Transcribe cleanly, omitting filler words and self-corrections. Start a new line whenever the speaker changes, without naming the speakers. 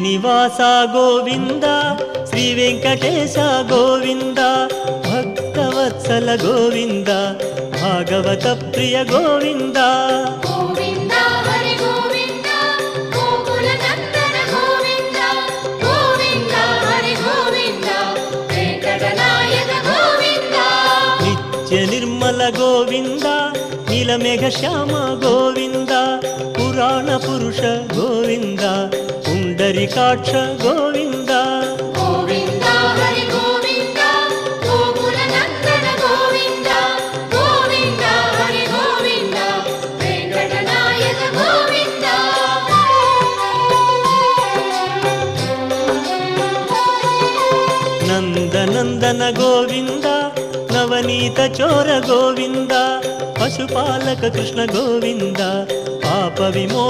శ్రీనివాస గోవింద శ్రీ వెంకటేశ గోవింద భక్తవత్సల గోవింద భాగవత ప్రియ గోవింద
గోవింద హరి గోవింద గోకుల నందన గోవింద గోవింద హరి గోవింద వెంకటనాయక గోవింద
నిత్య నిర్మల గోవింద నీలమేఘ శ్యామ గోవింద పురాణ పురుష గోవింద పుండరీకాక్ష గోవింద
గోవింద హరి గోవింద గోకుల నందన గోవింద గోవింద హరి గోవింద వెంకటనాయక గోవింద
నందనందన గోవింద నవనీత చోర గోవింద పశుపాలక కృష్ణ గోవింద పాప విమోచ